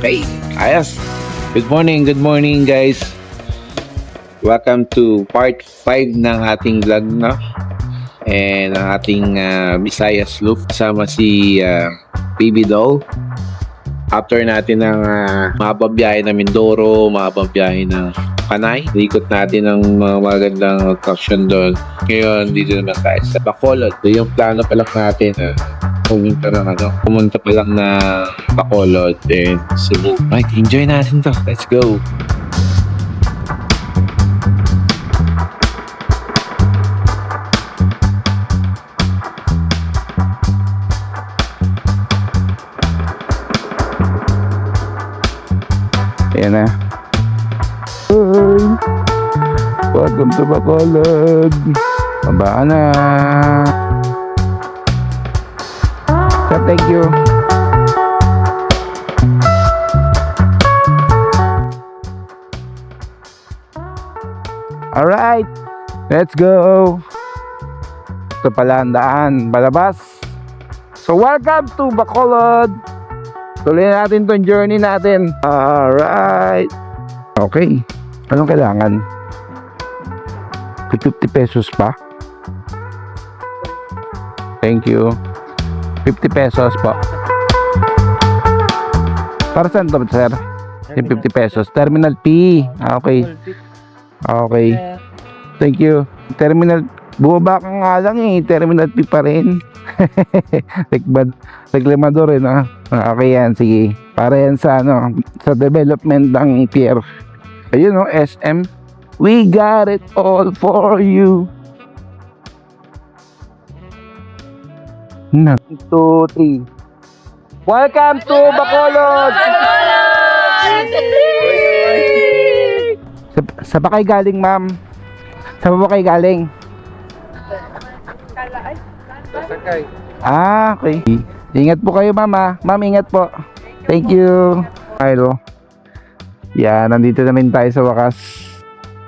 Okay, ayos. Good morning guys. Welcome to part 5 ng ating vlog, no? And ang ating Visayas loop kasama si Baby Doll. After natin ng mahabang biyahe ng Mindoro, mahabang biyahe ng Panay, ikot natin ng mga magandang attraction doon. Ngayon, dito naman tayo sa Bacolod. So, yung plano pa lang natin, pumunta pa lang na Bacolod and Cebu. Right, enjoy natin to. Let's go! Ayan na. Hi! Welcome to Bacolod. Babaan na. So, thank you. Alright. Let's go. Ito pala ang daan. Balabas. So, welcome to Bacolod. Tuloy natin tong journey natin. Alright. Okay. Anong kailangan? 50 pesos pa? Thank you. 50 pesos po. Para saan to, sir? Yung 50 pesos. Terminal P. Okay. Okay. Thank you. Terminal. Bumaba ka nga lang eh. Terminal P pa rin. Reklamador eh, no? Okay yan, sige. Para yan sa, sa development ng pier. Ayun, no? SM. We got it all for you. 1, 2, 3. Welcome to Bacolod! Sa ba kayo galing, ma'am? Sa ba kayo galing? Okay. Ingat po kayo, ma'am. Ma'am, ingat po. Thank you. Ayun. Yan, nandito namin tayo sa wakas.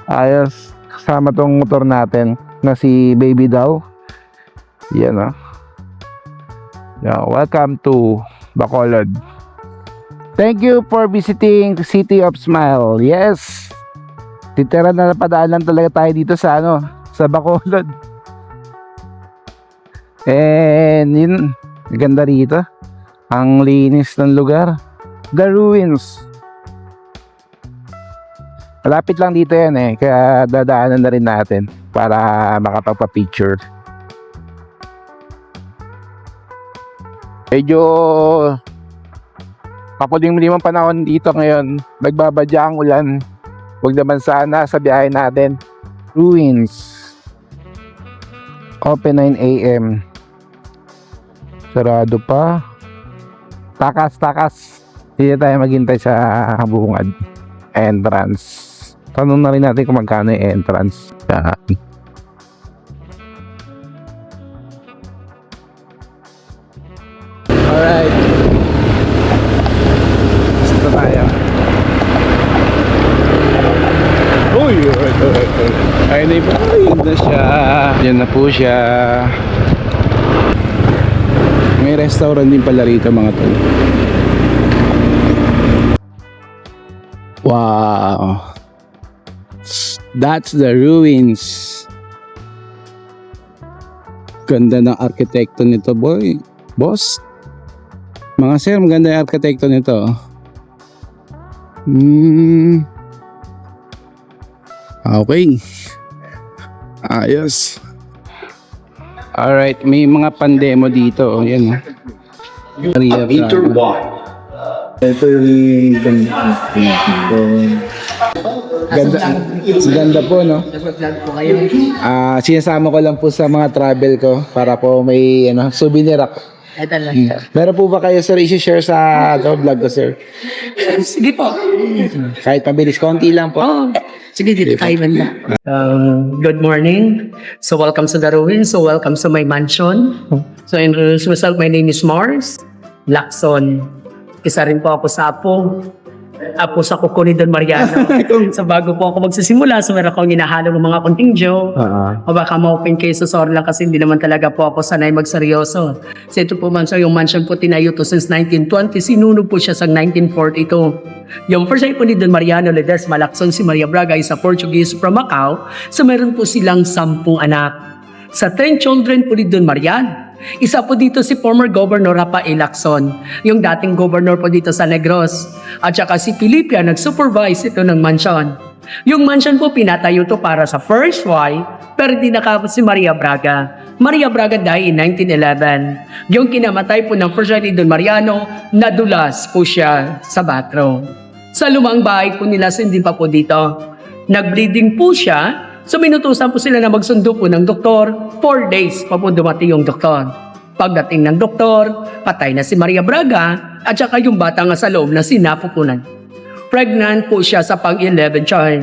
Ayos. Kasama tong motor natin na si Baby Doll. Yan, oh. Yeah, welcome to Bacolod. Thank you for visiting the City of Smile. Yes. Titira na napadaan lang talaga tayo dito sa sa Bacolod. And yun, ganda rito. Ang linis ng lugar. The ruins. Malapit lang dito yan eh. Kaya dadaanan na rin natin para makapagpa-picture. Medyo kapuling-muling ang panahon dito ngayon. Nagbabadya ang ulan. Huwag naman sana sa biyahe natin. Ruins. Open 9 AM. Sarado pa. Takas. Hindi tayo maghintay sa bungad. Entrance. Tanong na rin natin kung magkano yung entrance. Alright. Gusto tayo. Uy! Ayun na yung na siya. Yan na po siya. May restaurant din pala rito, mga tol. Wow. That's the ruins. Ganda ng arkitekto nito, boy. Boss. Mga sir, maganda yung arkitekto nito. Okay. Ayos. Alright, may mga pandemo dito. Yan. Meter wide. Ito yung Ganda po, no? Sinasama ko lang po sa mga travel ko para po may souvenir ako. Ito lang. Meron po ba kayo, sir, i-share sa vlog ko, sir? Sige po. Kahit mabilis, konti lang po. Sige, dito kayo banda. Good morning. So, welcome sa The Ruins. So, welcome sa my mansion. So, introduce myself. My name is Mars Lacson. Isa rin po ako sa Apo. Apo sa kuko ni Don Mariano. So bago po ako magsisimula, so meron akong hinahalo ng mga konting joke. O baka ma-open kayo sa sorry lang kasi hindi naman talaga po ako sanay magseryoso. So ito po man, so yung mansion po tinayo to since 1920, sinunog po siya sa 1942. Yung first time po ni Don Mariano Ledesma Lacson, si Maria Braga, isa Portuguese from Macau. So meron po silang 10 anak. Sa 10 children po ni Don Mariano, isa po dito si former Governor Rafael Lacson, yung dating governor po dito sa Negros. At saka si Pilipia nag-supervise ito ng mansion. Yung mansion po pinatayo to para sa first wife, pero di nakapos si Maria Braga. Maria Braga died in 1911. Yung kinamatay po ng first wife ni Don Mariano, nadulas po siya sa bathroom. Sa lumang bahay po nila, hindi pa po dito. Nag-bleeding po siya. So minutusan po sila na magsundo po ng doktor. 4 days pa po dumating yung doktor. Pagdating ng doktor, patay na si Maria Braga at saka yung bata nga sa loob na sinapupunan. Pregnant po siya sa pang-11 child.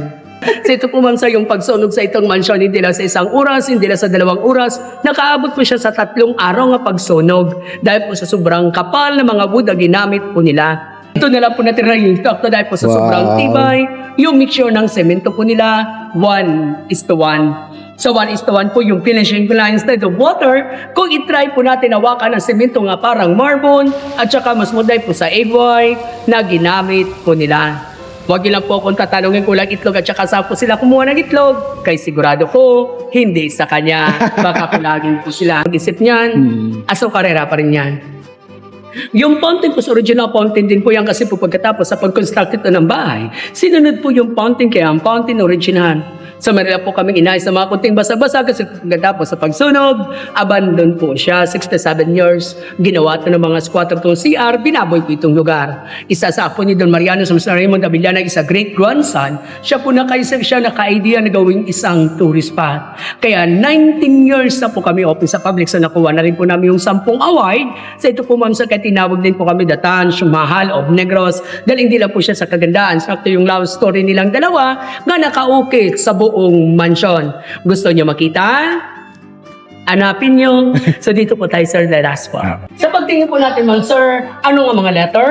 So ito po ma'am sa yung pagsunog sa itong mansion, hindi lang sa 1 oras, hindi lang sa 2 oras, nakaabot po siya sa 3 araw nga pagsunog dahil po sa sobrang kapal na mga wood na ginamit po nila. Ito na lang po natira yung stock dahil po sa sobrang tibay. Yung mixture ng semento po nila, 1:1. So 1:1 po yung finishing lines instead of water. Kung itry po natin hawakan ng semento nga parang marble at saka mas muday po sa egg white na ginamit po nila. Huwag niyo lang po kung tatanungin ko lang itlog at saka saan po sila kumuha ng itlog. Kay sigurado ko, hindi sa kanya. Baka kulagin po sila. Mag-isip niyan, aso karera pa rin yan. Yung fountain po, original fountain din po yan kasi po pagkatapos sa pag-construct ito ng bahay, sinunod po yung fountain kaya ang fountain original. So meron po kaming inayos sa mga kunting basa-basa kasi pagkatapos sa pagsunog, abandon po siya, 67 years. Ginawa ito ng mga squatter to CR, binaboy po itong lugar. Isa sa apo ni Don Mariano sa Mr. Raymond Avellana, isa great-grandson, siya po siya naka-idea na gawing isang tourist spot. Kaya 19 years na po kami open sa public, so nakuha na rin po namin yung 10 award. So ito po ma'am, sa kaya tinawag din po kami The Tanch Mahal of Negros, dahil hindi lang po siya sa kagandaan. Sakto yung love story nilang dalawa na nakaukit sa buong mansion. Gusto niyo makita? Hanapin niyo. So dito po tayo, sir, the last one. Sa pagtingin po natin, ma'am, sir, ano nga mga letter?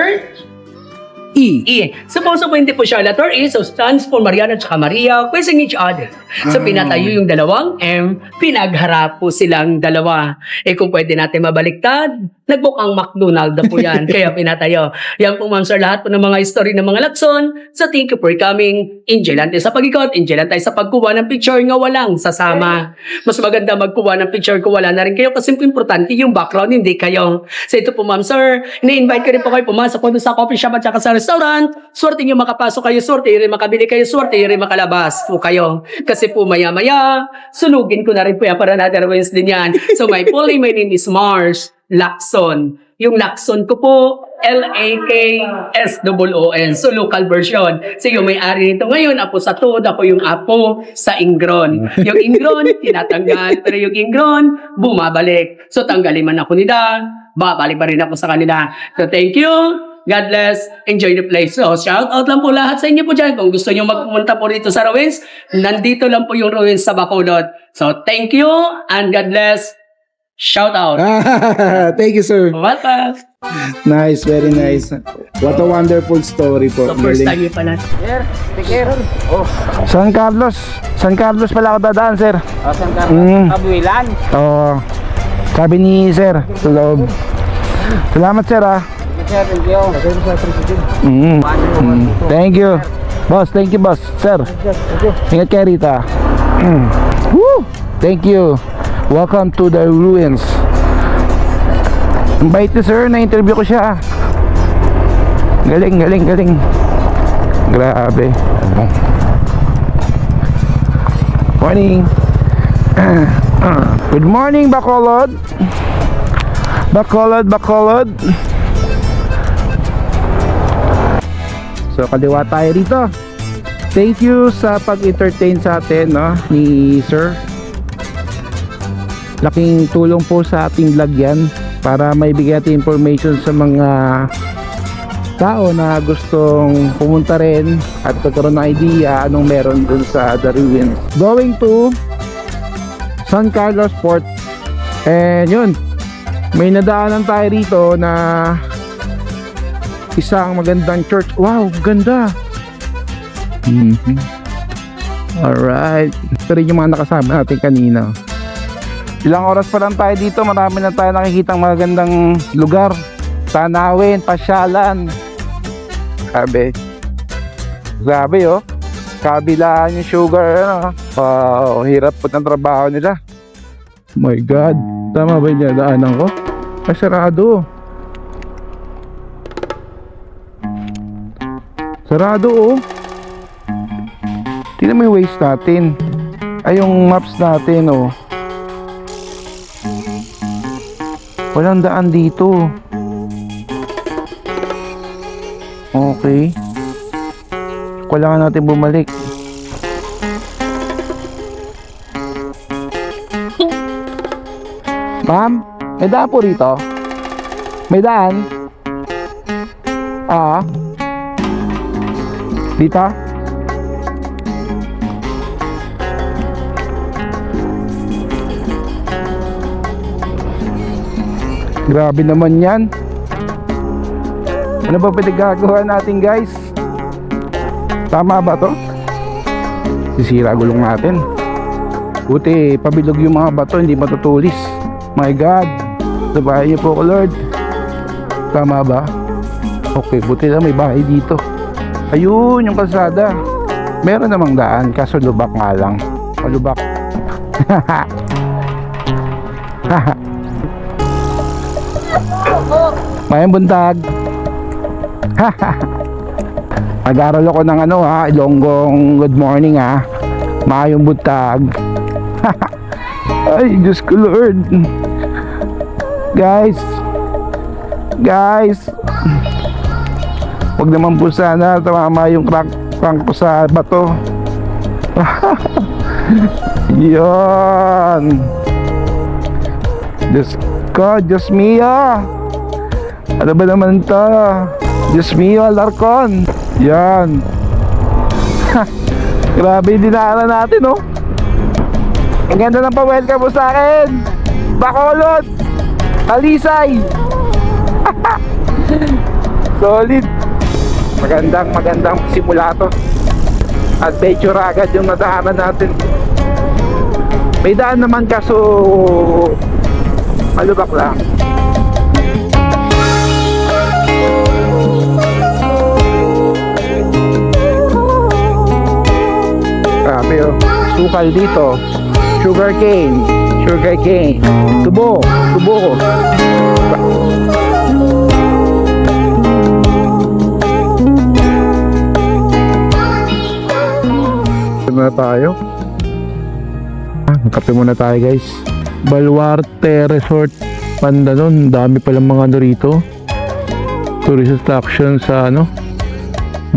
E. Suppose po hindi po siya letter E, so stands for Mariana at Maria facing each other. So pinatayo yung dalawang M, pinagharap po silang dalawa. Kung pwede natin mabaliktad, nagbukang McDonald na po yan, kaya pinatayo. Yan po ma'am sir, lahat po ng mga history ng mga Lacson. So thank you for coming. Enjoy lang tayo sa pag-ikot, enjoy lang tayo sa pagkuha ng picture nga walang sasama. Mas maganda magkuha ng picture kung wala na rin kayo kasi importante yung background, hindi kayo. So ito po ma'am sir, ni-invite ko rin po kayo pumasok po sa coffee shop at saka sa restaurant. Swerte nyo makapasok kayo, swerte rin makabili kayo, swerte rin makalabas po kayo. Kasi po maya-maya, sunugin ko na rin po yan para another wins din yan. So my name is Mars Lacson. Yung Lacson ko po, L-A-K-S-O-O-N. So, local version. So, yung may-ari nito ngayon, apo sa Tod, ako yung apo sa Ingron. Yung Ingron, tinatanggal. Pero yung Ingron, bumabalik. So, tanggalin man ako nila, babalik pa rin ako sa kanila. So, thank you. God bless. Enjoy the place. So, shout out lang po lahat sa inyo po dyan. Kung gusto nyo magpumunta po dito sa ruins, nandito lang po yung ruins sa Bacolod. So, thank you and God bless. Shout out. Thank you, sir. Welcome. Nice, very nice. What a wonderful story po. So, first time Galing. nyo pala. San Carlos. San Carlos pala ako dadaan, sir. San Carlos, Kabuilan. Oo. Sabi ni sir, sa loob. Salamat, sir, ah. Thank you. Thank you. Boss, thank you, boss. Sir, ingat kayo rita. Woo! Thank you. Welcome to the ruins. Ang bait ni sir, na-interview ko siya. Galing, galing, galing. Grabe. Morning. Good morning, Bacolod. Bacolod, Bacolod. So, kaliwa tayo rito. Thank you sa pag-entertain sa atin, no, ni sir. Laking tulong po sa ating vlog yan para maibigay natin information sa mga tao na gustong pumunta rin at magkaroon ng idea anong meron dun sa The Ruins. Going to San Carlos Port, and yun, may nadaanan tayo rito na isang magandang church. Wow, ganda. Alright. Ito rin yung mga nakasama natin kanina. Ilang oras pa lang tayo dito, marami na tayo nakikitang magandang lugar. Tanawin, pasyalan. Grabe oh. Kabilaan yung sugar, ano. Wow, hirap po ng trabaho nila. Oh my God. Tama ba yung daanan ko? Sarado. Sarado oh. Tingnan mo yung waste natin. Ay, yung maps natin oh. Walang daan dito. Okay. Kailangan natin bumalik. Ma'am, may daan po rito? May daan? Dito? Grabe naman yan. Ano ba pinagagawa natin, guys? Tama ba to? Sisira gulong natin. Buti pabilog yung mga bato, hindi matutulis. My God, sabayan niyo po ko, Lord. Tama ba? Okay, buti na may bahay dito. Ayun yung kalsada. Meron namang daan, kaso lubak nga lang. Malubak. Mayang buntag. Mag-aral ako ng Ilonggong good morning Mayong buntag. Ay, Diyos ko Lord. Guys, wag naman po sana tumama yung crank ko sa bato. Yan. Diyos ko, Diyos mio. Ano ba naman to? Diyos mio, Alarcon. Yan. Grabe yung dinaanan natin oh. Ang ganda ng pa-welcome mo sa akin. Bacolod, Talisay. Solid. Magandang simula to. Adventure agad yung nadaanan natin. May daan naman kaso malubak lang. Grabe oh. Sukal dito. Sugar cane. Tubo. Na tayo. Kape muna tayo, guys. Baluarte Resort Pandanon. Dami palang mga rito. Tourist attraction sa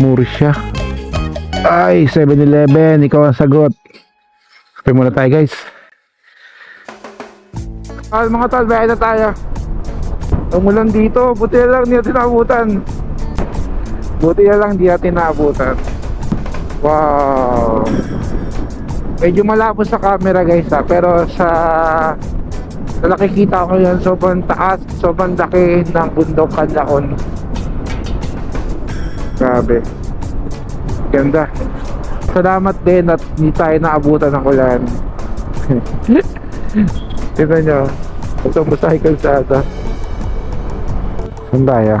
Murcia. Ay, 7-Eleven, ikaw ang sagot. Kape muna tayo, guys. Mga tol, bayan na tayo. Umulan dito, buti na lang di natin naabutan. Wow. Medyo malabo sa camera, guys pero sa nakikita ko yan, sobrang taas, sobrang laki ng bundok Canlaon. Grabe. Ganda. Salamat din at hindi tayo naabutan ng ulan. Tignan nyo, ito motorcycle sa ata. Saan tayo?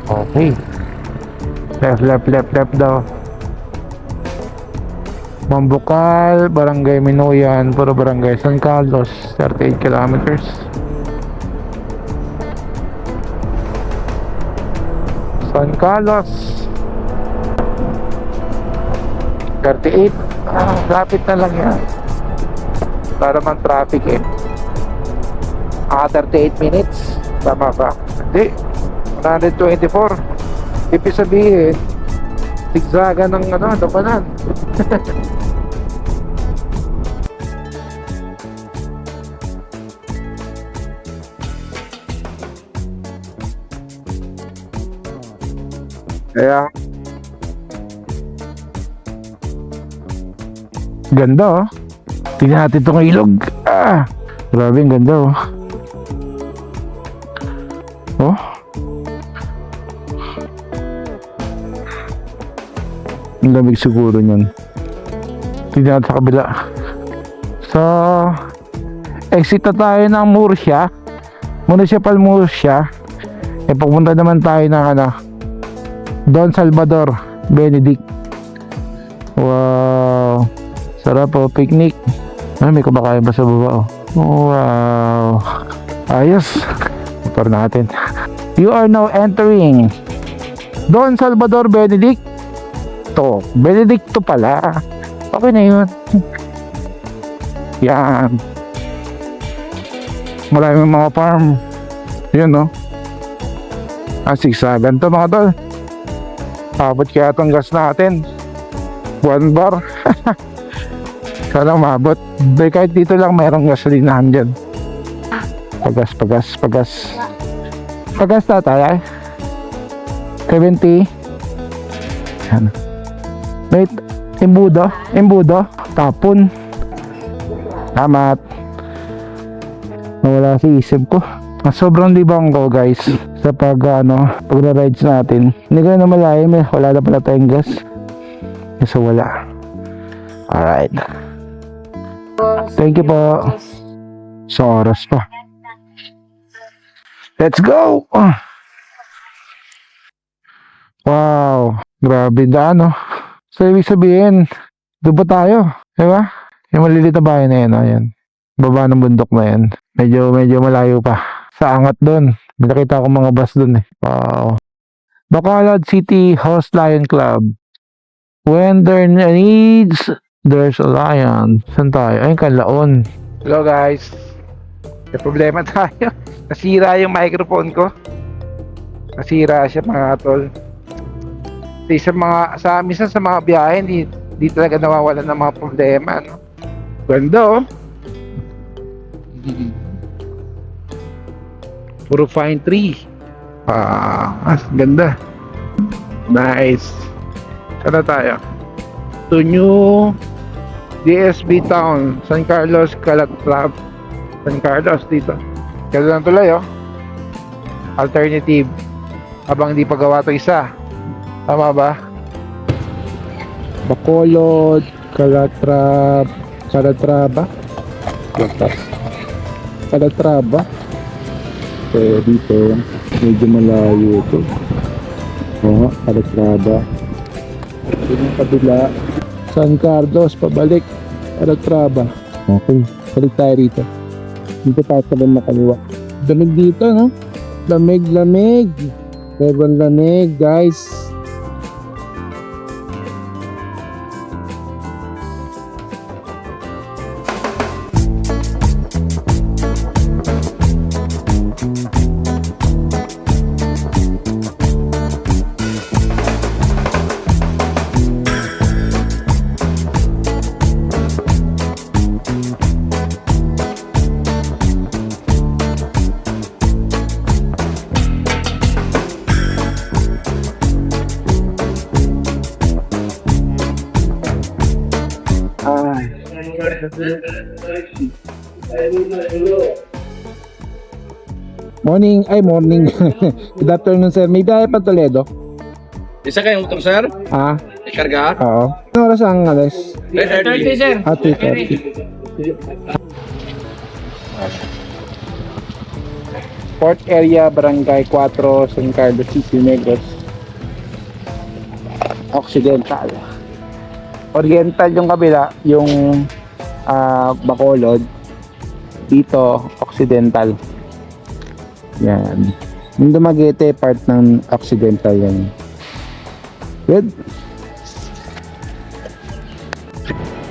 Okay. Left daw. Mambukal, Barangay Minoyan, puro Barangay San Carlos, 38 kilometers. San Carlos 38. Lapit na lang yan. Para man traffic 38 minutes. Tama ba? Hindi, 124. Ibig sabihin zigzagan ng dapanan. Kaya ganda oh. Tingnan natin itong ilog. Grabe ang ganda oh. Ang lamig siguro niyan. Tignan natin sa kabila. So, exit na tayo ng Murcia. Municipal Murcia. E papunta naman tayo ng Don Salvador Benedict. Wow, sarap po, picnic. May kumakain pa sa baba. Wow, ayos. Motor natin. You are now entering Don Salvador Benedicto. Benedicto pala. Okay na yun. Yan. Maraming mga farm. Yun, no? Sigsagan to, mga tol. Abot kaya itong gas natin. 1 bar. Sana mabot. Dahil kahit dito lang mayroong gasolinahan dyan. Pagas tatay. 70. Yan. Wait. Imbudo. Tapon. Tamat. Nawala sa isip ko. Sobrang libang ko, guys, sa pagra-rides natin. Hindi ko na malayo, wala na pala tayong gas. So wala. Alright. Thank you po. Sa oras pa. Let's go! Wow. Grabe na, no? So ibig sabihin, doon pa tayo. Diba? Yung maliliit na bahay na yan, ayan. Baba ng bundok na yan. Medyo malayo pa. Sa angat doon. May nakita ko mga bus doon eh. Wow. Bacolod City Host Lion Club. When there needs, there's a lion. Saan tayo? Ayun, Canlaon. Hello guys. May problema tayo. Nasira yung microphone ko. Nasira siya, mga tol. Minsan sa mga biyahe, hindi talaga nawawalan ng mga problema, no? Ganda, oh. Puro fine tree. Ganda. Nice. Sana tayo to new DSB Town, San Carlos, Calatrava. San Carlos dito. Ganda ng tulay, oh. Alternative. Habang hindi pa gawa to isa. Tama ba? Bacolod, Calatrava. Dito, medyo malayo ito. Oo, Calatrava. Yung kabila, San Carlos, pabalik, Calatrava. Okay, balik tayo rito. Dito tayo sa kaliwa. Lamig dito, no? Lamig. Sobrang lamig, guys. Morning. Good afternoon, sir. May biyahe pa Toledo? Isa kayong motor, sir? Ikarga? Oo. Ano oras ang alas? 3:30, sir. 3:30. Port Area, Barangay 4, San Carlos City, Negros. Occidental. Oriental yung kabila, yung Bacolod. Dito, Occidental. Yan. Yung Dumaguete, part ng Occidental yan. Good?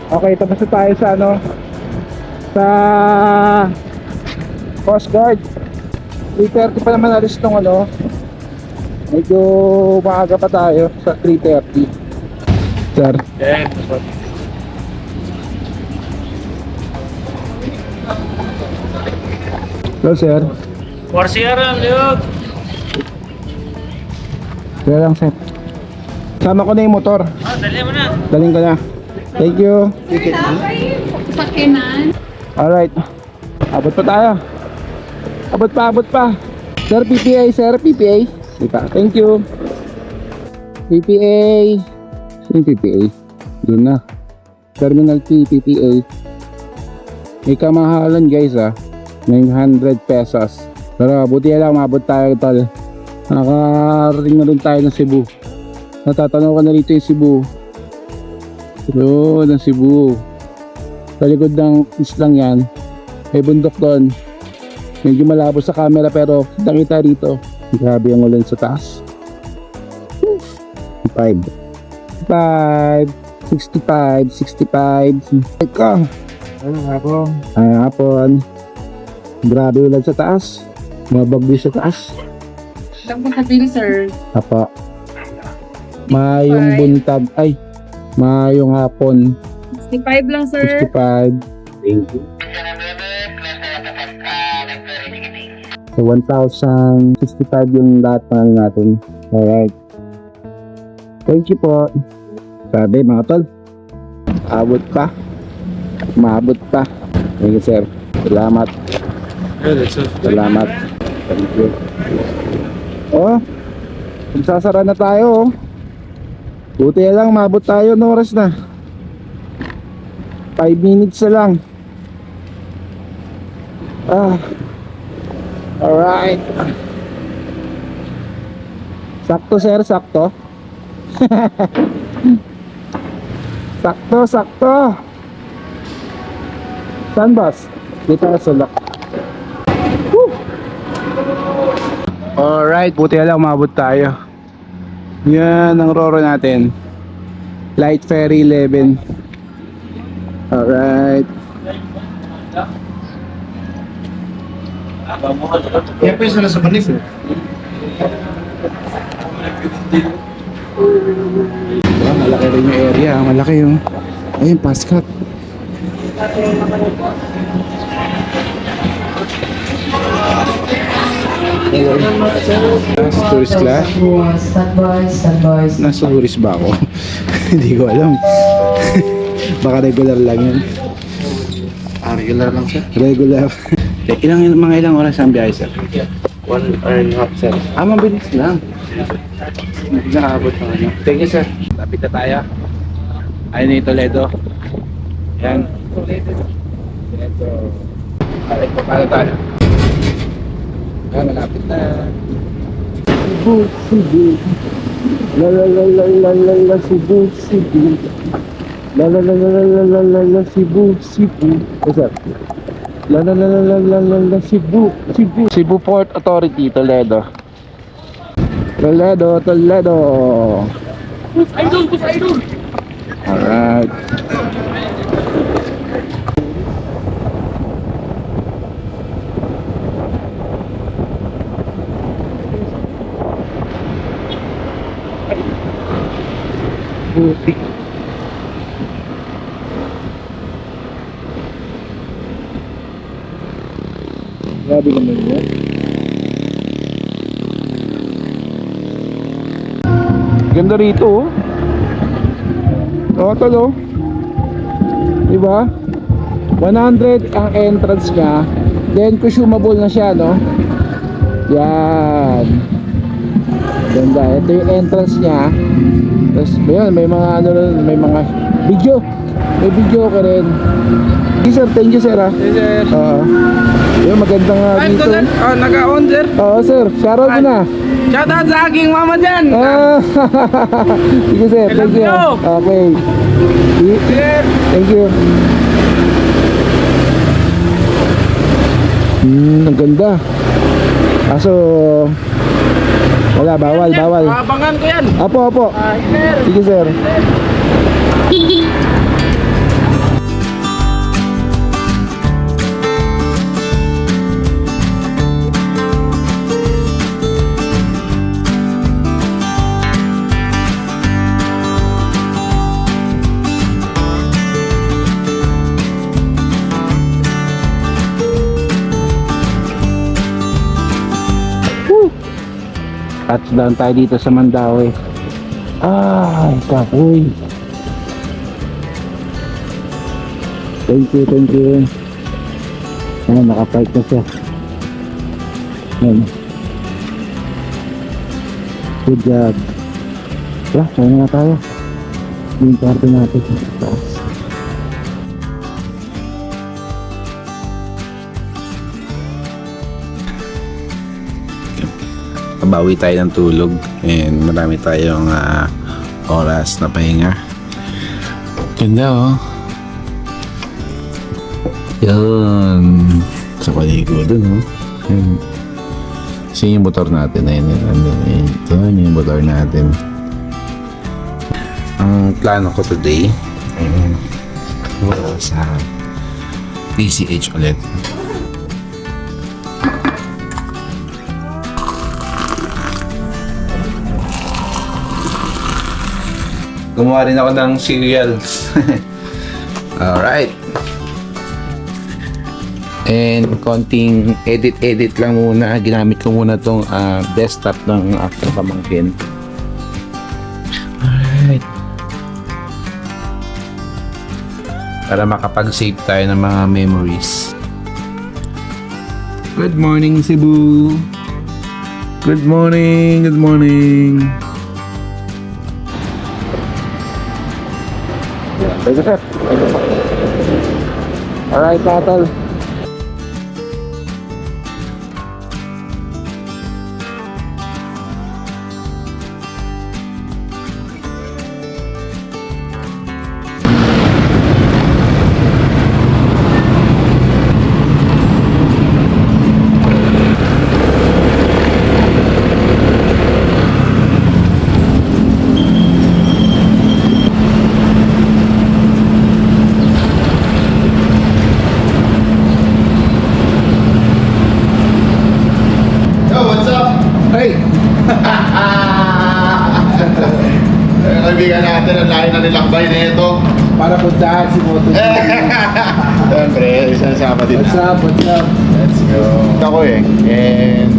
Okay, tapos na tayo sa sa Coast Guard. 3:30 pa naman alis nung medyo maaga pa tayo sa 3:30. Sir. Yes. Hello, sir. Warsiyaran, yun. Kaya lang, sir. Sama ko na yung motor. Dali mo na. Daling ka na. Thank you. Alright. Abot pa tayo. Abot pa. Sir, PPA. Diba? Thank you. PPA. Yung PPA. Doon na. Terminal T, PPA. May kamahalan guys 900 pesos. Pero buti lang umabot tayo tol. Nakarating na rin tayo ng Cebu. Natatanaw ka na rito yung Cebu. Doon ang Cebu. Sa likod ng islang yan, may bundok doon. Medyo malabo sa camera pero nakita rito. Grabe ang ulan sa taas. 5 65 Teka. Hapon. Grabe ulan sa taas. Mga bagyo sa taas. Lang po sabihin, sir. Apa. Mayong buntag. Ay. Mayong hapon. 65 lang, sir. 65. Thank you. So 1,065 yung lahat ng natin. Alright. Thank you po. Sabi mga tol. Abot pa. Maabot pa. Thank you sir. Salamat. Salamat. Thank you. Oh. Magsasara na tayo oh. Buti lang maabot tayo ng oras na. 5 minutes na lang. Alright. Sakto sir, sakto. Sakto. Saan boss? Dito ka sulak. Alright, buti lang umabot tayo. Yan ang roro natin. Light Ferry 11. Alright. Kaya pa isa na sa banig. Malaki rin yung area. Malaki yung ayun, paskat. Tourist class? Nasa tourist ba ako? Hindi ko alam. Baka regular lang yun. Regular lang sir. Regular. Mga ilang oras ang biyahe sir? 1.5 sir. Mabilis lang. Nakaabot na ano. Thank you sir. Lapit na tayo. Ayun na yung Toledo. Yan. Toledo. Alright, paano tayo? Malapit na. Cebu. La la la la la la la Cebu. La la la la la la la la Cebu. Yes sir. La la la la la la la Cebu. Cebu Port Authority, Toledo. Idol. Alright. Buti. Grabe naman yun. Ganda rito oh. Total oh. Diba? 100 ang entrance niya. Then consumable na siya no. Yan. Ganda. Ito yung entrance niya. Tapos may mga ano rin, may mga video. May video ko rin. Thank you sir ah. Yes sir. Yung magandang dito. Naka-on sir. Oo sir, shoutout mo na. Shoutout sa aking mama dyan. Sige sir, thank you. Okay. Thank you. Ang ganda. Kaso wala, bawal. Abangan ko yan. Apo. Sige sir. Touchdown tayo dito sa Mandaue. Ay, kapoy. Thank you. Ayan, nakapark na siya. Ayan. Good job. Kaya na tayo. Yung kwarto natin sa taas. Bawi tayo ng tulog and marami tayong oras na pahinga. Ganda oh. Yun. Sa paligod dun oh. Yun. So yung motor natin ayun, ito yung motor natin. Ang plano ko today sa PCH ulit. Gumawa rin ako ng cereals. Alright. And konting edit lang muna. Ginamit ko muna tong desktop ng aking pamangkin. Alright. Para makapag-save tayo ng mga memories. Good morning, Cebu. Good morning. Good morning. Thank you, sir. Alright, Tatol. Kaibigan natin, ang layo na nilakbay na ito. Para puntahan si Moto. Siyempre, isang sama din What's up? What's up? Let's go. Ako and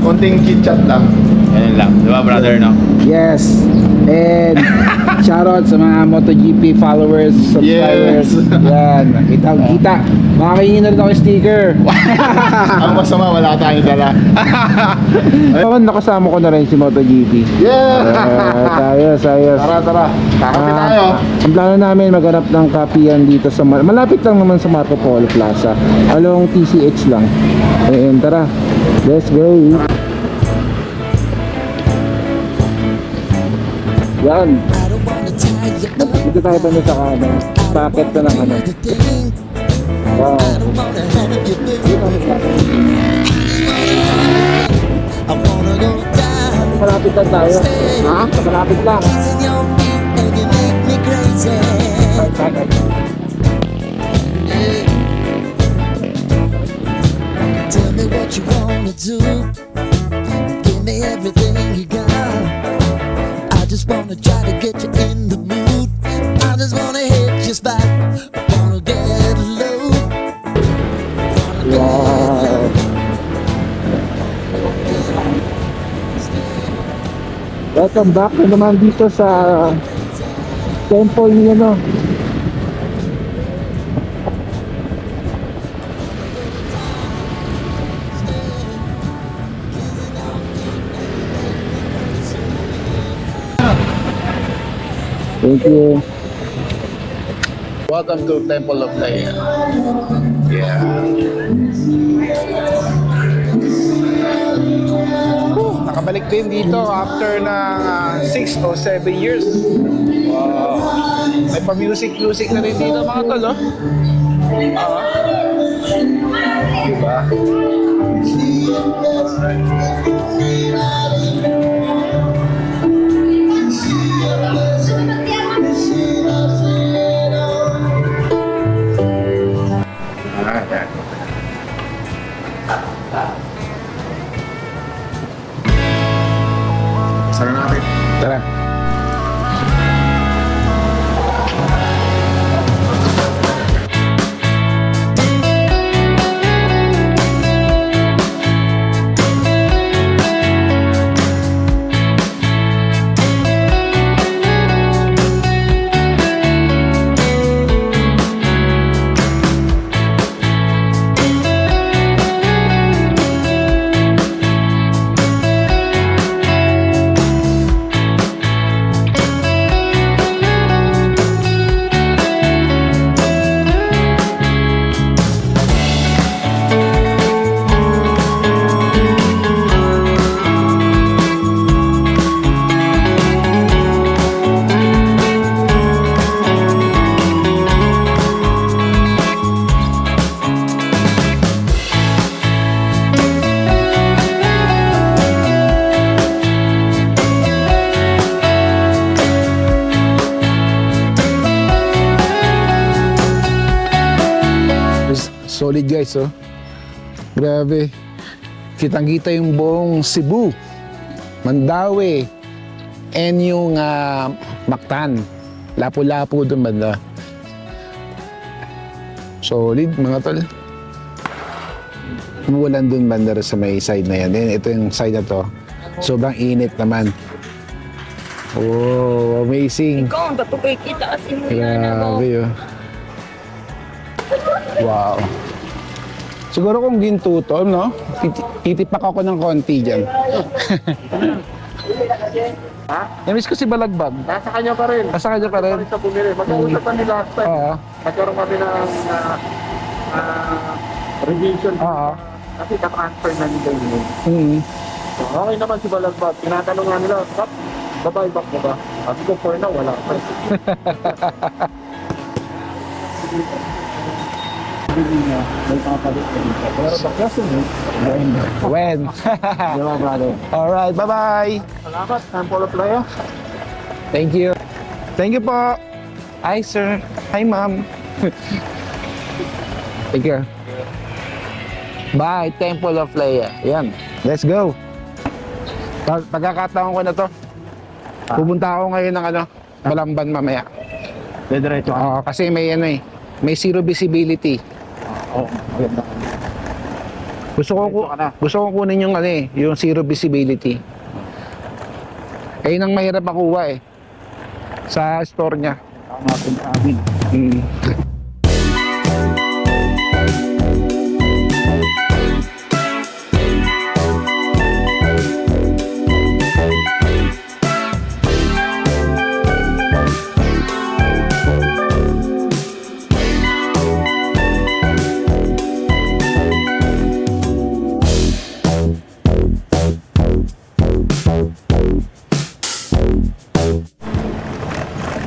konting chit-chat lang. Ganun lang, di ba brother, no? Yes. And shoutout sa mga MotoGP followers, subscribers. Yes. Yan. Kita. Makakaingin na rin ako yung sticker. Ang masama, wala tayong dala. Ako, nakasama ko na rin si MotoGP. Yeah! Ayos. Tara. Kakapit tayo. Ang plano namin maghanap ng kapihan dito sa malapit lang naman sa Marco Polo Plaza. Along TCH lang. And tara. Let's go. Yan. Dito tayo pa sa kanan. Packet na ng ano. Wow. Malapit lang tayo. Ha? Malapit lang. Tell me what you wanna do. Give me everything you got. I just wanna try to get you in the mood. I just wanna hit your spot. I wanna get low. Wow. Welcome back na naman dito sa temple niya, no? Thank you. Welcome to Temple of Light. Nakabalik din dito after ng 6 o 7 years. Wow. May pa-music na rin dito mga tol, oh. Diba? Sara natin. Tara. Solid guys, oh. Grabe. Kitang-kita yung buong Cebu, Mandaue, and yung Mactan. Lapu-lapu doon banda. Solid mga tol. Umuulan doon banda sa may side na yan. Then ito yung side na to. Sobrang init naman. Oh, amazing. Ikaw, ba't ko kita kasi mo Grabe, oh. Wow. Siguro kung ginto to, no? Titipak ako ng konti dyan. Namiss ko si Balagbag. Nasa kanya pa rin. Nasa kanya pa rin. Sa bumili. Mag-uusapan nila last time. Oo. Nagkaroon kami ng revision. Oo. Kasi ka-transfer na nila yun. So, okay naman si Balagbag. Tinatanong nga nila, Kap, babae back mo ba? Sabi ko, for now, wala pa. Pero baklas yun. When? Diba, brother? Alright, bye-bye. Salamat. Sample of playa. Thank you. Thank you po. Hi, sir. Hi, ma'am. Thank you. Bye, Temple of Leia. Yan. Let's go. Pagkakataon ko na to. Pupunta ako ngayon ng Balamban mamaya. Diretso ka. Oo, kasi may may zero visibility. Oo, maganda. Gusto ko kunin yung yung zero visibility. Ayun ang mahirap makuha sa store niya. Tama natin sa amin.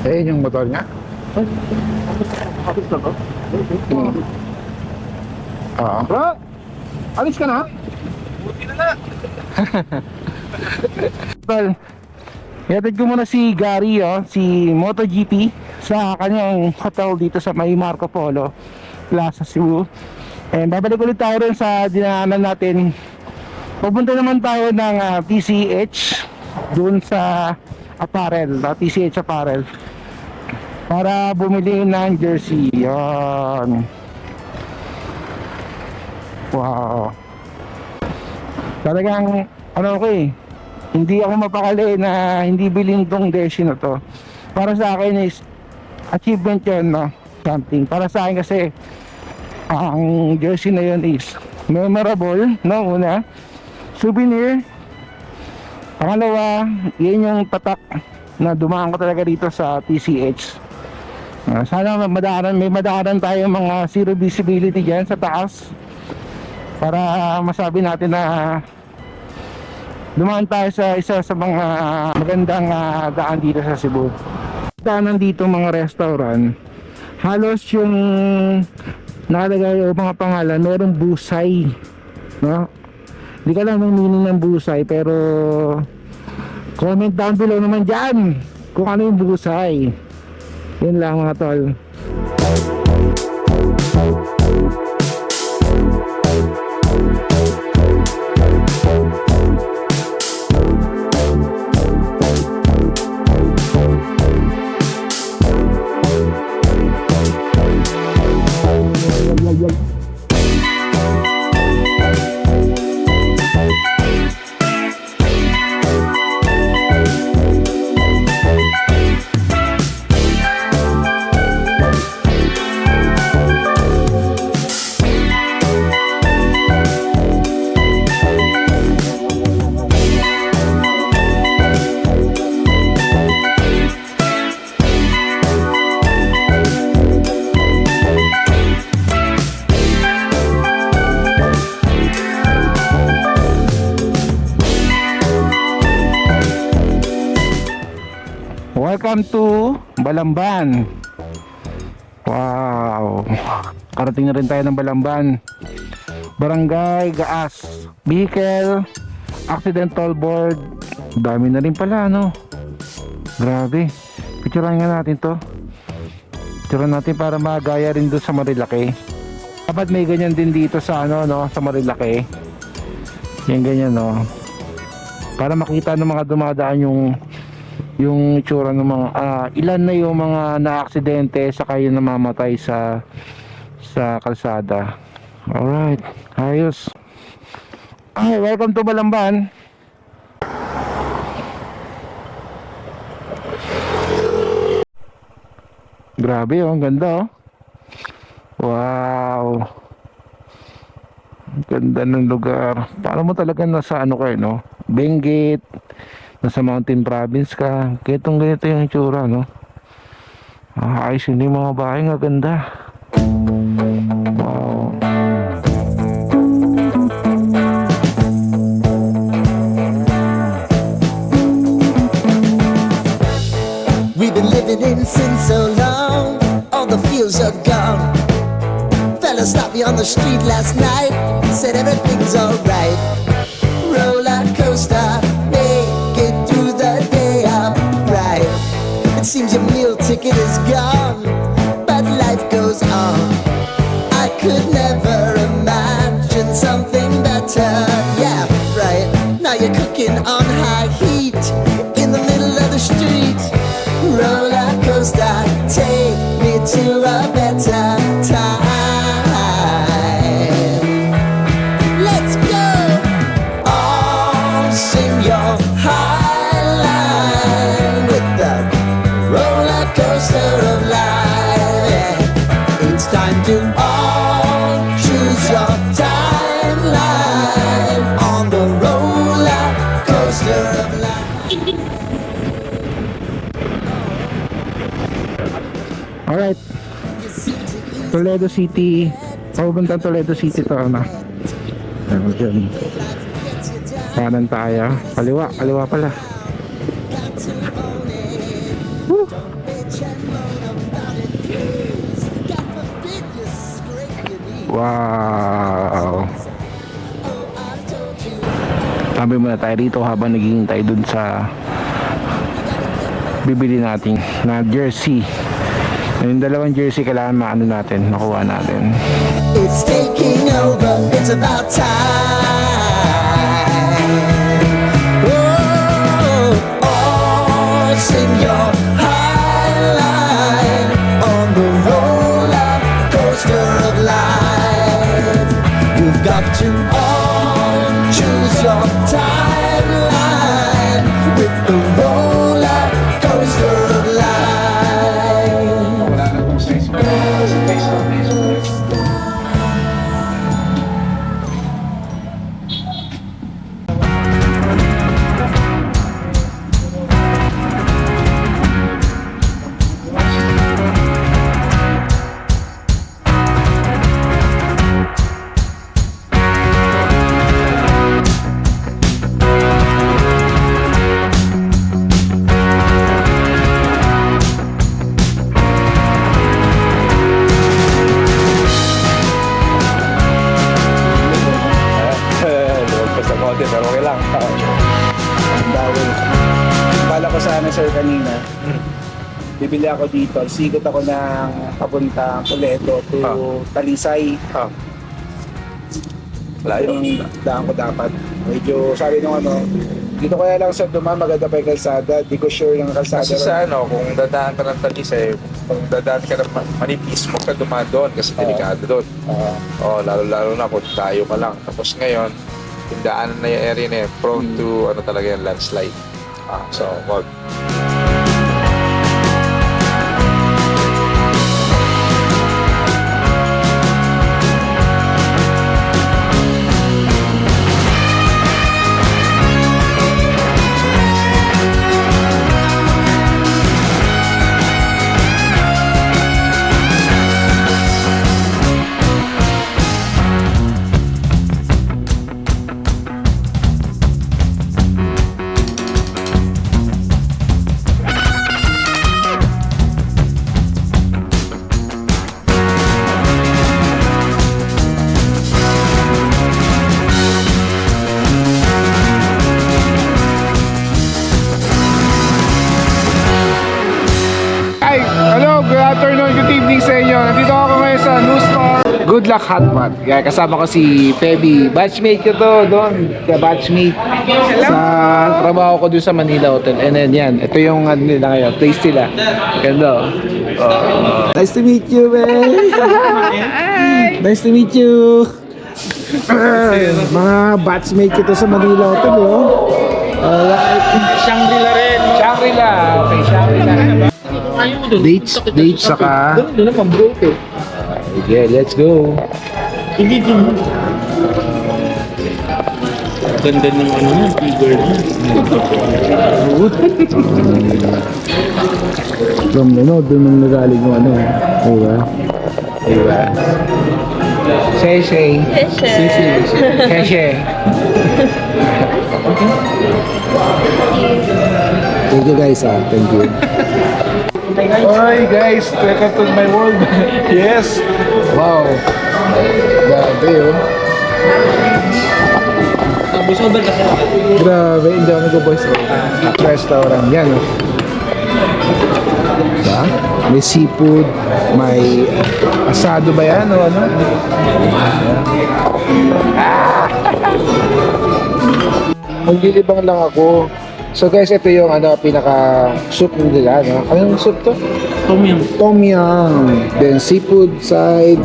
Ayun yung motor niya. Kapit na ba? Oo. Bro, alis ka na? Well, ihatid ko muna si Gary, si MotoGP sa kanyang hotel dito sa may Marco Polo Plaza, Cebu. And babalik ulit tayo rin sa dinaanan natin. Pupunta naman tayo ng PCH doon sa apparel, PCH apparel, para bumili ng jersey. Yan. Wow. Talagang hindi ako mapakali na hindi bilhin tong jersey na to. Para sa akin is achievement yun, no? Something. Para sa akin kasi ang jersey na yun is memorable, no? Una, souvenir. Pangalawa, yun yung tatak na dumaan ko talaga dito sa PCH. Sana may madaanan tayo mga zero visibility dyan sa taas para masabi natin na dumaan tayo sa isa sa mga magandang daan dito sa Cebu. Daanan dito mga restaurant, halos yung nakalagay o mga pangalan merong busay, no? Hindi ka lang ng meaning ng busay, pero comment down below naman dyan kung ano yung busay. Yun lang mga tol. Welcome to Balamban. Wow. Karating na rin tayo ng Balamban. Barangay Gaas. Vehicle Accidental Board. Dami na rin pala, no? Grabe. Picturean nga natin to. Picturean natin para magaya rin doon sa Marilaki. Dapat may ganyan din dito sa ano, no, sa Marilake. Yan ganyan, no. Para makita ng mga dumadaan yung itsura ng mga ilan na yung mga na-aksidente saka yung namamatay sa kalsada. Alright, ayos. Ay, welcome to Balamban. Grabe, oh, ang ganda, oh. Wow. Ang ganda ng lugar. Paano mo talaga nasa ano kayo, no? Benguet, nasa Mountain Province ka. Ganito yung itsura, no? Ayos yun yung mga bahay, nga ganda. Wow. We've been living in sin so long, all the fields are gone. Fella stopped me on the street last night, said everything's alright. Roller coaster, make it through the day upright. It seems your meal ticket is gone, but life goes on. I could never imagine something better. Yeah, right. Now you're cooking on high heat in the middle of the street. Roller coaster, take me to a better time. Let's go! All sing your high line with the roller coaster of life. Yeah. It's time to all choose your timeline on the roller coaster of life. Alright, Toledo City. Papuntang Toledo City to, ano? Ayun, dyan. Kanan tayo. Kaliwa pala. Woo! Wow! Tabi muna tayo rito habang naghihintay dun sa bibili natin na jersey. Yung dalawang jersey kailangan maano natin, makuha natin. It's taking over, it's about time. Oh, sing your high line on the roller coaster of life. You've got to all choose your timeline with the roller coaster of life. Pero okay lang. Ang dawin. Kala ko sana, sir, kanina. Bibili ako dito. Sigot ako ng papuntang Toledo to Talisay. Wala yung daan ko dapat. Medyo sabi nung ano, dito kaya lang sa dumaan, maganda pa yung kalsada. Di ko sure yung kalsada. Kasi sa ano, kung dadaan ka ng Talisay, kung dadaan ka ng manipis, mo ka dumaan doon kasi delikado doon. Lalo-lalo na kung tayo ka lang. Tapos ngayon, yung daanan na yung area na yun, prone to ano talaga yung landslide. So, wag. Hello, good afternoon, good evening sa inyo. Nandito ako ngayon sa New Star Good luck hotpot. Kaya kasama ko si Feby. Batchmate ko to doon. Batchmate. Sa trabaho ko doon sa Manila Hotel. And then yan. Ito yung ano nila ngayon. Place nila. Ganda. Nice to meet you, man. Nice to meet you. Mga batchmate ko to sa Manila Hotel, oh. Shangri-La rin. Shangri-La. Okay, Shangri-La. Dates saka. Doon naman bro. Okay, let's go. Hindi doon. Ganda ng ano niya, figure niya. From ano, doon nang nagaling yung ano. Diba? Diba? Shay. Shay. Thank you guys, thank you. Hi guys, welcome to my world. Yes. Wow. Grabe, oh. Grabe, hindi ako nag-voice over. Restaurant, yan, oh. Diba? May seafood, may asado ba yan, o ano? Maglilibang lang ako. So guys, ito yung ano, pinaka soup nila, no? Anong soup to? Tom yum. Then seafood side,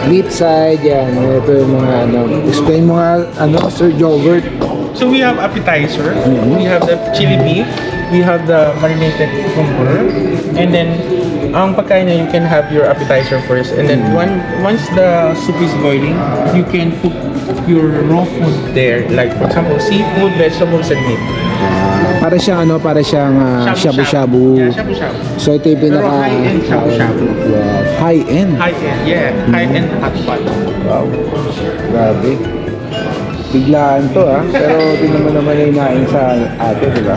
meat side, yan. Ito yung mga ano. Explain mo nga, ano, Sir Jobert. So we have appetizer. We have the chili beef. We have the marinated cucumber. And then, ang pagkain na you can have your appetizer first. And then once the soup is boiling, you can cook your raw food there. Like for example, seafood, vegetables, and meat. Para siyang ano, shabu-shabu. Yeah, shabu-shabu. So ito yung pinaka Pero high-end shabu-shabu. High-end. High-end, yeah. High-end hot pot. Wow. Grabe. Biglaan to, pero di naman yung inain sa ate, di ba?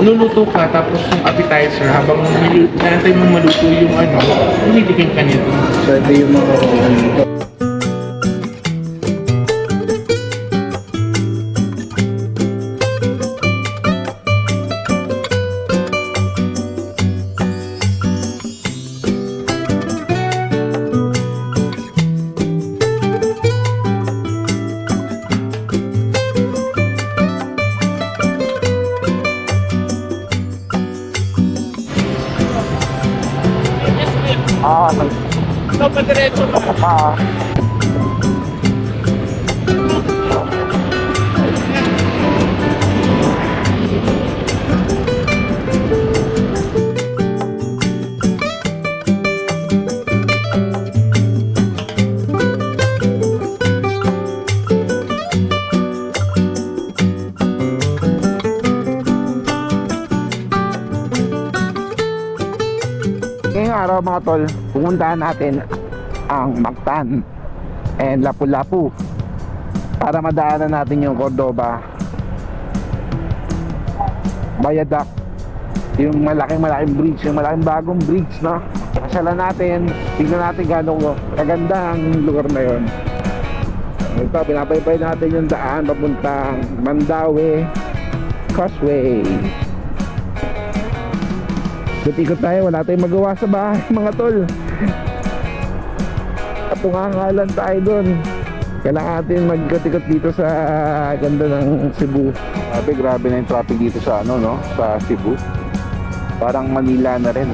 Luluto ka, tapos yung appetizer, habang naantay mo maluto yung ano, tinitikim ka nito. So ito yung mga dito. Ngayong araw mga tol, pumuntahan natin ang Mactan and Lapu-Lapu para madaanan natin yung Cordoba, Viaduct, yung malaking bridge, yung malaking bagong bridge, no? Pasyalan natin, tignan natin gano'ng kaganda ang lugar na yun. Ito, pinapaybay natin yung daan papuntang Mandaue Causeway. Ikot tayo, wala tayong magawa sa bahay mga tol. Kapungangalan tayo doon. Kailangan natin magkot-ikot dito sa ganda ng Cebu. Grabe na yung traffic dito sa ano, no? Sa Cebu. Parang Manila na rin.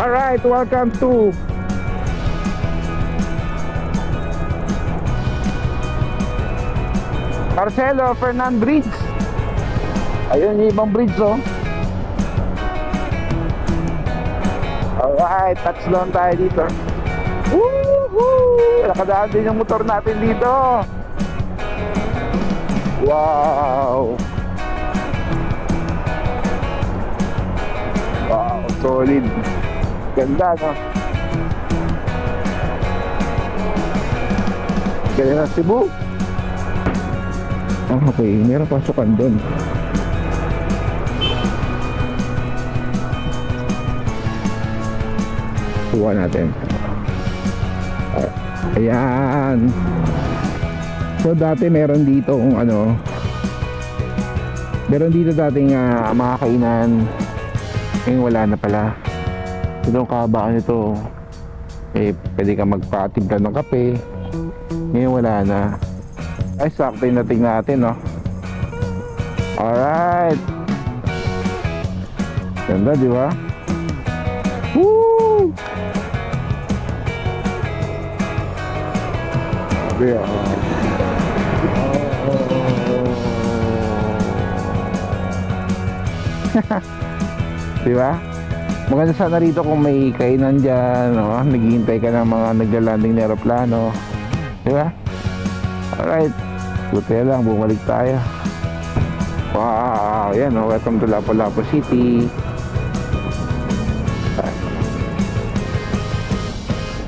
Alright, welcome to Marcelo Fernan Bridge. Ayun yung ibang bridge, oh. Alright, touchdown tayo dito. Woohoo! Nakadaan din yung motor natin dito. Wow! Wow, solid. Ganda, no? Ganda ng Cebu. Okay, meron pasukan doon. Suwa natin. Ayan. So dati meron dito kung ano, meron dito dating mga kainan. Ngayon wala na pala. Itong kabaan nito, pwede ka magpatimpla ng kape. Ngayon wala na. Ay, sakto yung nating natin, no? Alright. Ganda, di ba? Woo! Sabi, di ba? Maganda sana rito kung may kainan dyan, no? Naghihintay ka ng mga naglalanding na aeroplano. Di ba? Alright. Buti lang, bumalik tayo. Wow! Yan, no? Welcome to Lapu-Lapu City.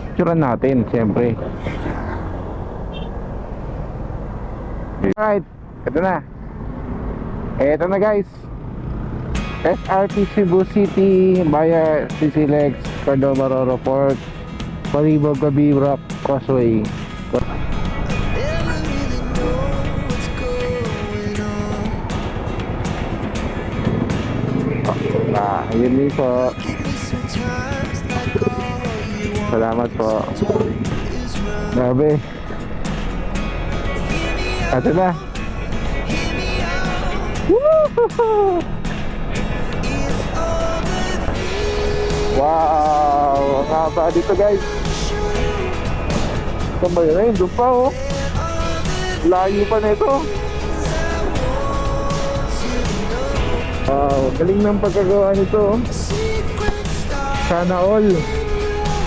Picturean natin, siyempre. Alright. Ito na. Ito na, guys. SRT Cebu City via CCLEX, Cordova Roro Port, Palibog, Gabi, Rock, Causeway. Ayun din po. Salamat po. Grabe. Ito na. Woohoo! Wow! Ang haba dito, guys. Saan ba yun? Doon pa, oh. Layo pa na ito. Wow, galing ng pagkagawa nito. Sana all.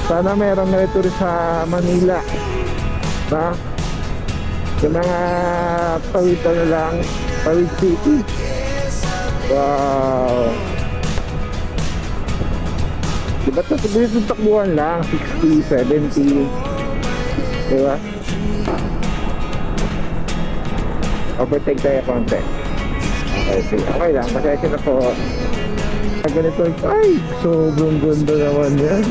Sana meron na ito rin sa Manila. Ha? Yung mga tawid na lang. Tawid City. Wow. Diba ito takbuhan lang? 60, 70. Diba? Overtake tayo konti. Okay lang, pasensya na po. Ganito, ay, sobrang ganda naman yan.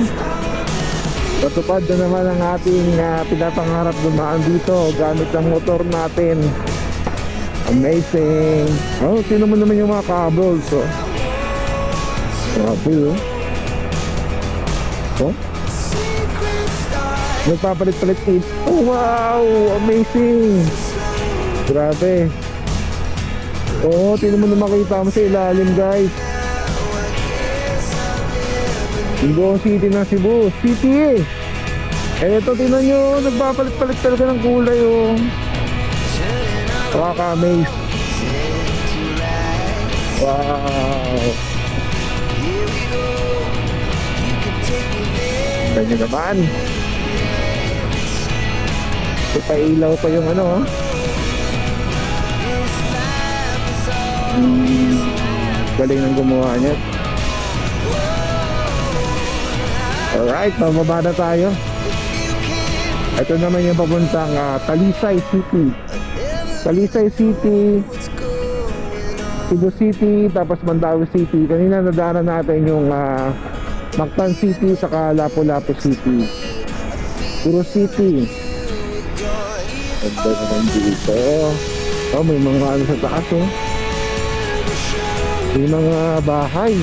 Patupad na naman ang ating pinapangarap dumaan dito gamit ang motor natin. Amazing. Oh, sino mo naman yung mga cables, oh. Grabe, oh. Oh? Nagpapalit-palit it. Oh, wow, amazing. Grabe. Oh, tinan mo na makita mo sa ilalim, guys. Yung city ng Cebu City. Eh, ito, tinan nyo, nagpapalit-palit talaga ng kulay, oh. Nakaka-amaze. Wow. Ganyan naman. Ipailaw pa yung ano, oh. Galing ng gumawa niya. Alright, bababa na tayo. Ito naman yung papuntang Talisay City. Talisay City, Cebu City, tapos Mandaue City. Kanina nadaanan natin yung Mactan City saka Lapu-Lapu City. Puro City. Ganda naman dito. Oh, may mga ano sa taas, oh. May mga bahay.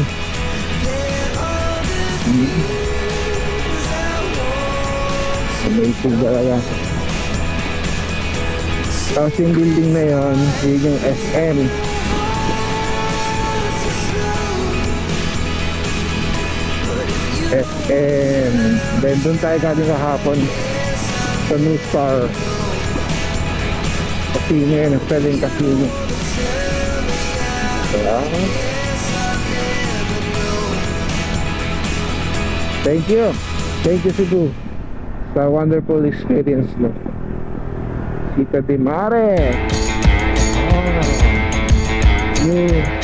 Amazing talaga. Tapos yung building na yun, yun yung SM. SM. Then doon tayo galing kahapon sa New Star. Casino yun, Sterling Casino. Thank you. Thank you, Cebu, sa wonderful experience mo. Sita Di Mare. Oh. Yeah.